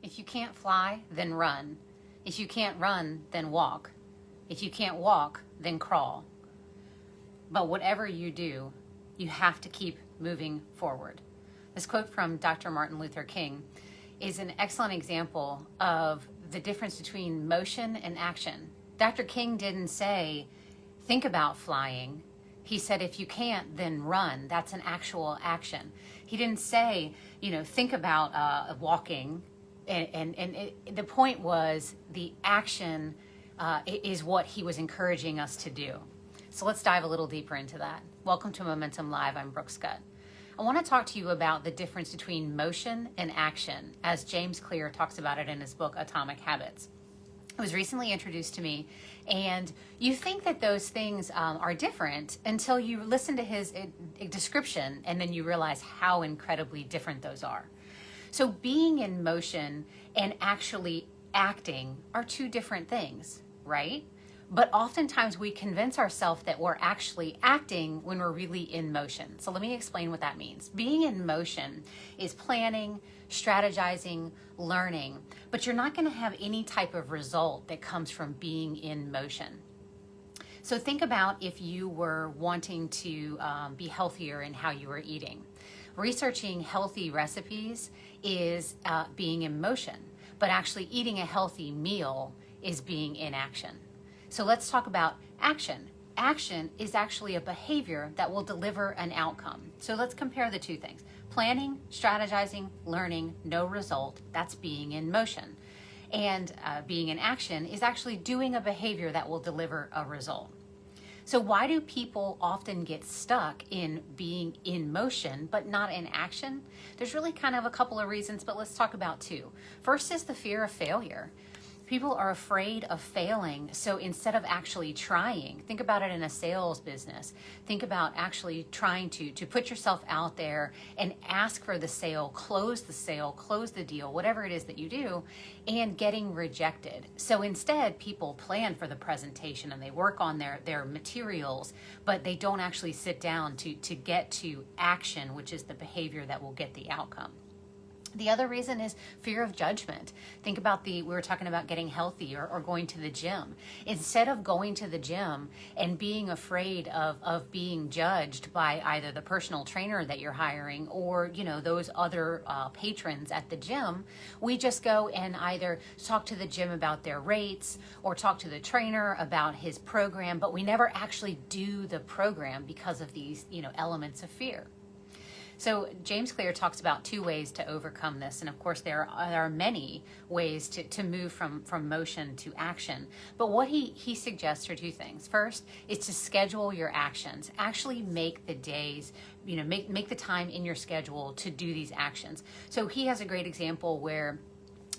If you can't fly, then run. If you can't run, then walk. If you can't walk, then crawl. But whatever you do, you have to keep moving forward. This quote from Dr. Martin Luther King is an excellent example of the difference between motion and action. Dr. King didn't say, think about flying. He said, if you can't, then run. That's an actual action. He didn't say, think about walking. The point was the action is what he was encouraging us to do. So let's dive a little deeper into that. Welcome to Momentum Live. I'm Brooke Scutt. I want to talk to you about the difference between motion and action, as James Clear talks about it in his book, Atomic Habits. It was recently introduced to me, and you think that those things are different until you listen to his description, and then you realize how incredibly different those are. So being in motion and actually acting are two different things, right? But oftentimes we convince ourselves that we're actually acting when we're really in motion. So let me explain what that means. Being in motion is planning, strategizing, learning, but you're not going to have any type of result that comes from being in motion. So think about if you were wanting to be healthier in how you were eating. Researching healthy recipes is being in motion, but actually eating a healthy meal is being in action. So let's talk about action. Action is actually a behavior that will deliver an outcome. So let's compare the two things. Planning, strategizing, learning, no result, that's being in motion. And being in action is actually doing a behavior that will deliver a result. So why do people often get stuck in being in motion but not in action? There's really kind of a couple of reasons, but let's talk about two. First is the fear of failure. People are afraid of failing, so instead of actually trying, think about it in a sales business. Think about actually trying to put yourself out there and ask for the sale, close the deal, whatever it is that you do, and getting rejected. So instead, people plan for the presentation and they work on their materials, but they don't actually sit down to get to action, which is the behavior that will get the outcome. The other reason is fear of judgment. Think about we were talking about getting healthy or going to the gym. Instead of going to the gym and being afraid of being judged by either the personal trainer that you're hiring or, those other patrons at the gym, we just go and either talk to the gym about their rates or talk to the trainer about his program, but we never actually do the program because of these, elements of fear. So James Clear talks about two ways to overcome this. And of course, there are many ways to move from motion to action. But what he suggests are two things. First is to schedule your actions. Actually make the days, make the time in your schedule to do these actions. So he has a great example where,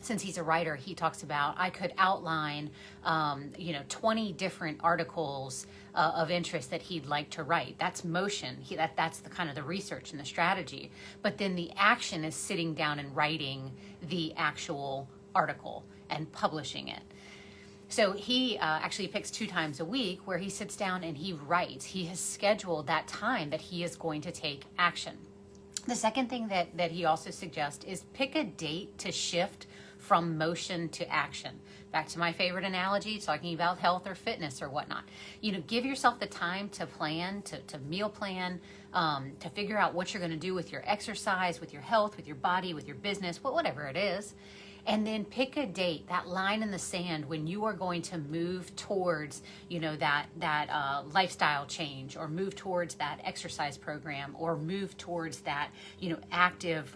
since he's a writer, he talks about, I could outline, 20 different articles of interest that he'd like to write. That's motion. That's the kind of the research and the strategy. But then the action is sitting down and writing the actual article and publishing it. So he actually picks 2 times a week where he sits down and he writes. He has scheduled that time that he is going to take action. The second thing that he also suggests is pick a date to shift from motion to action. Back to my favorite analogy, talking about health or fitness or whatnot. Give yourself the time to plan, to meal plan, to figure out what you're going to do with your exercise, with your health, with your body, with your business, whatever it is. And then pick a date, that line in the sand when you are going to move towards, that lifestyle change, or move towards that exercise program, or move towards that, active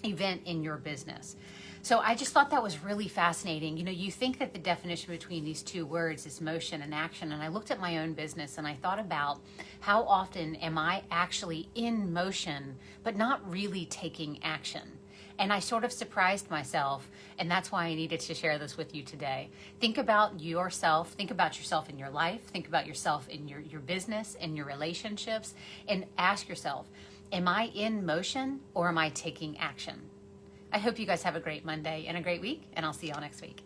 event in your business. So I just thought that was really fascinating. You think that the definition between these two words is motion and action. And I looked at my own business and I thought about how often am I actually in motion, but not really taking action. And I sort of surprised myself, and that's why I needed to share this with you today. Think about yourself. Think about yourself in your life. Think about yourself in your business and your relationships, and ask yourself, am I in motion or am I taking action? I hope you guys have a great Monday and a great week, and I'll see y'all next week.